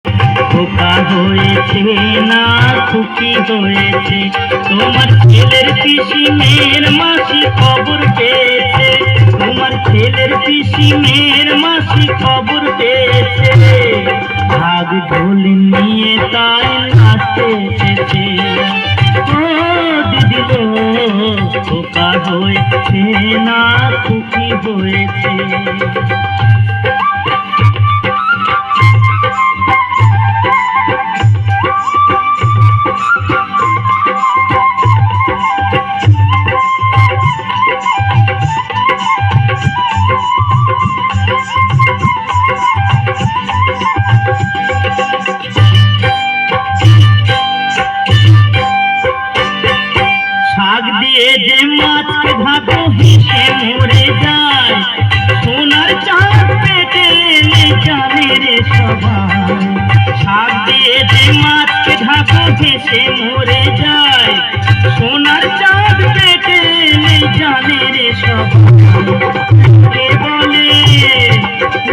খোকা হয়েছে না খুকি হয়েছে, তোমার ছেলের পিসি মেয়ের মাসি খবর পেয়েছে, তোমার ছেলের পিসি মেয়ের মাসি খবর পেয়েছে, ভাগ ঢোল নিয়ে তাই নাচতে এসেছে। ও দিদি গো, খোকা হয়েছে না খুকি হয়েছে। শাক দিয়ে যে মাছকে ধাতো হেসে মরে যায়, সোনার চাঁদ পেটে এলে জানে রে সবাই। শাক দিয়ে যে মাছকে ধাতো হেসে মরে যায়, সোনার চাঁদ পেটে এলে জানে রে সবাই।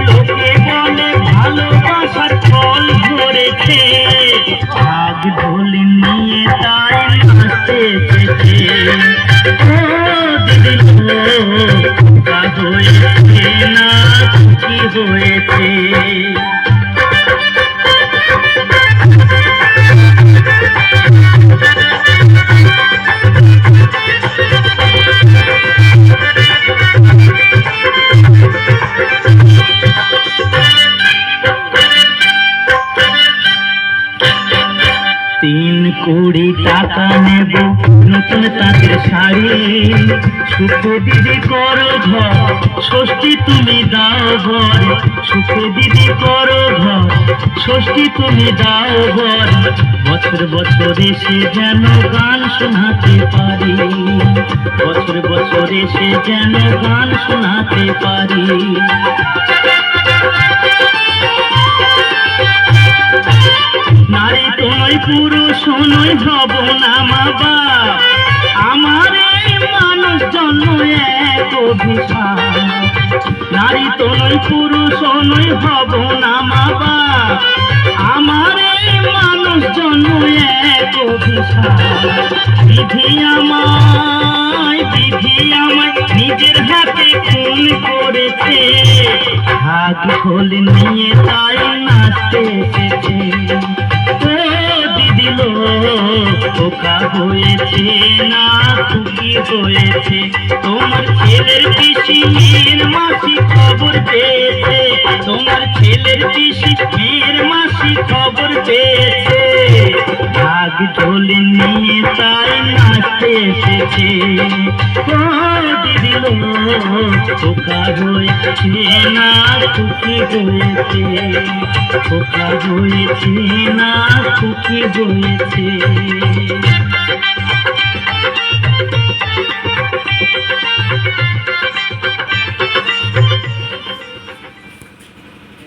লোকে বলে ভালোবাসার ফল ধরেছে, ভাগ ঢোল নিয়ে তাই নাচতে এসেছে। ও দিদি গো, খোকা হয়েছে না খুকি হয়েছে। 3 কোটি টাকা নেব নতুন তাঁতের শাড়ি, সুখ দিদি করো ঘর, ষষ্ঠী তুমি দাও ঘর, সুখ দিদি করো ঘর, ষষ্ঠী তুমি দাও ঘর। বছর বছর এসে যেন গান শোনাতে পারি, বছর বছর এসে যেন গান শোনাতে পারি। নারী তোমায় পুরুষ নই হব না মা বাপ, আমার এই মানুষ জন্ম এক অভিশাপ। নারী তোমায় পুরুষ নই হব না মা বাপ, আমার এই মানুষ জন্ম এক অভিশাপ। বিধি আমায় নিজের হাতে খুন করেছে, ভাগ ঢোল নিয়ে তাই নাচতে এসেছে। ও দিদি গো, খোকা হয়েছে না খুকি হয়েছে, তোমার ছেলের পিসি মেয়ের মাসি খবর পেয়েছে, তোমার ছেলের পিসি মেয়ের মাসি খবর পেয়েছে, ভাগ ঢোল নিয়ে তাই নাচতে এসেছে। ও দিদি গো, খোকা হয়েছে না খুকি হয়েছে, খোকা হয়েছে না খুকি হয়েছে।